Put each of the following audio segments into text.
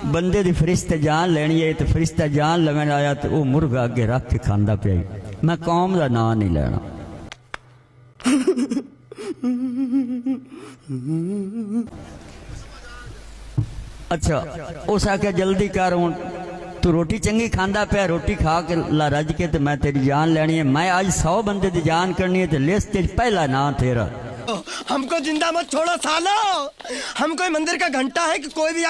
बंदे दी फरिश्ते जान लेनी है तो फरिश्ता जान लगन आया तो वह मुर्गा अगे रख के खांदा पिया। मैं कौम का नाम नहीं लेना। अच्छा उस आख्या जल्दी कर हूँ तू रोटी चंगी खांदा पिया, रोटी खा के ला रज के तो मैं तेरी जान लेनी है। मैं आज 100 बंदे की जान करनी है तो लिस्ट पहला नाम तेरा। हमको जिंदा मत छोड़ो सालो, हम कोई मंदिर का घंटा है कि कोई भी।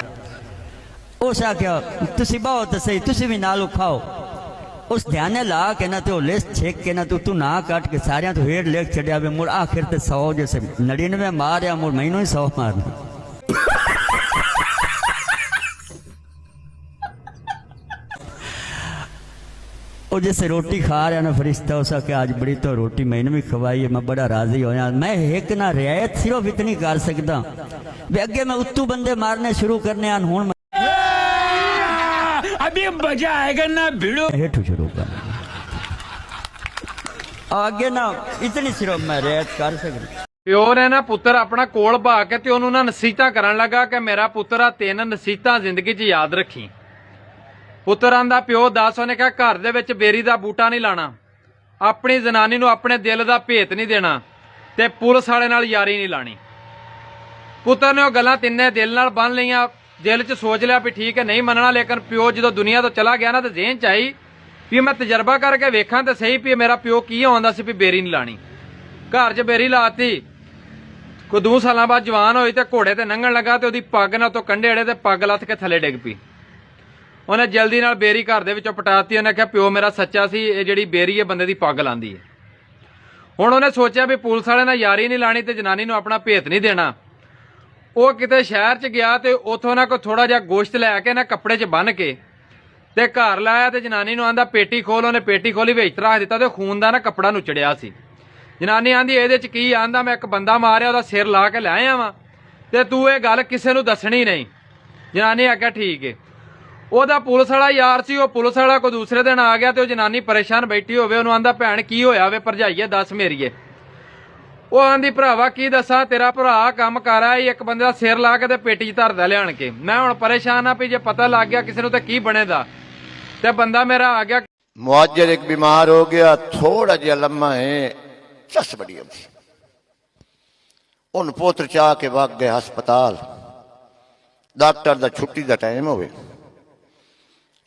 उस आख्या तुसी बहु तो सही, तुसी भी नाल खाओ। उस ध्यान ला के ना तो लिस्ट छेक के ना तू ना काट के सारिया तो हेड लेक चढ़िया मुड़ आखिर ते 100 जैसे 99 मारिया मुड़ महीनों ही 100 मारना। और जैसे रोटी खा रहा ना फरिश्ता उसा के आज बड़ी तो रोटी मैंने भी खवाई है, मैं बड़ा राजी होया। मैं एक ना रियायत सिर्फ इतनी कर सकता भी अगे मैं उत्तू बंदे मारने शुरू करने आन हूं अभी मजा आएगा ना भिड़ो हेठू शुरू कर आगे ना इतनी सिर्फ मैं रियायत कर सकता। प्यो ने ना पुत्र अपना कोल भा के ते ओनू ना नसीहतां करन लगा कि मेरा पुत्र आ 3 नसीहतां जिंदगी च याद रखी। पुत्र आंदा प्यो दस, उन्हें कहा घर दे विच बेरी दा बूटा नहीं लाना, अपनी जनानी नूं अपने दिल दा भेत नहीं देना ते पुलिस वाले नाल यारी नहीं लानी। पुत्र ने वो गल्लां तिन्ने दिल नाल बन लईआं, दिल च सोच लिया भी ठीक है नहीं मनना। लेकिन प्यो जो दुनिया तो चला गया ना तो जेहन च आई भी मैं तजर्बा करके वेखां तो सही भी मेरा प्यो की आउंदा सी भी बेरी नहीं लानी। घर च बेरी लाती, कोई 2 साल बाद जवान होई ते घोड़े ते लंघण लगा ते ओहदी पग ना तो कंढे अड़े ते पग लथ के थले डिग पई। उन्हें जल्दी नाल बेरी घर दे विचों पटाती। उन्हें कहा प्यो मेरा सच्चा सी, ये जिहड़ी बेरी है बंदे दी पग लांदी है। हुण उन्हें सोचा भी पुलिस वाले नाल यारी नहीं लानी ते जनानी नूं अपना भेत नहीं देना। वो किते शहर च गया ते उथों ना कोई थोड़ा जिहा गोश्त लैके ना कपड़े च बन के ते घर लाया ते जनानी नूं आंदा पेटी खोल। उन्हें पेटी खोली विच रख दिता ते खून दा ना कपड़ा नुचड़िया सी। जनानी आंदी इहदे च की? आंदा मैं एक बंदा मारिया, उहदा सिर ला के लै आया वां ते तू ये गल किसे नूं दसणी नहीं। जनानी आख्या ठीक है। ਉਹਦਾ पुलिस वाला यार सी, वो पुलिस वाला कोई दूसरे दिन आ गया तो जनानी परेशान बैठी होवे, ਉਹਨੂੰ आंदा भैन की होया वे भरजाईए दस मेरीए। वो आंदी भरावा की दसा, तेरा भरा काम कर आया एक बंदे का सिर ला के ते पेटी च धरदा लियान के। मैं हुण परेशान आ भी जे पता लग गया किसी नूं ते की बनेगा। ते बंदा मेरा आ गया। मुआज्जर एक बीमार हो गया, थोड़ा जिहा लम्मा है, चस बड़ी होती। उन पोत्र चाह के वग गए हस्पताल, डॉक्टर दा छुट्टी दा टाइम होवे।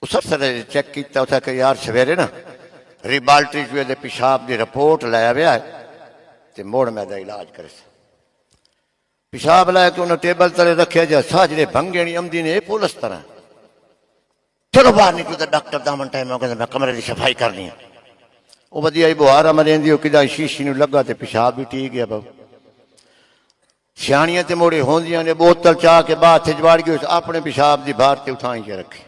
उस अफसर ने चेक किया, उसे कहा यार सवेरे ना रिबाल्टरी चूहे दे पेशाब की रिपोर्ट लाया हुआ है तो मुड़ मैं इलाज करे। पेशाब लाया के उन्हें टेबल तले रखे जा साजरे भंगे नहीं आमदी ने पुलिस तरह। चलो बाहर निकलो तो डॉक्टर दामन टाइम हो गया, मैं कमरे की सफाई करनी है। वो वधिया ही बुहारा मरेंदी कि शीशी नूं लगा तो पेशाब भी ठीक है। बाबू सियाणियां ते मोड़े होंदियां ने, बोतल चाह के बाथ च वड़ गई, अपने पेशाब की बाहर ते उठाई के रखी।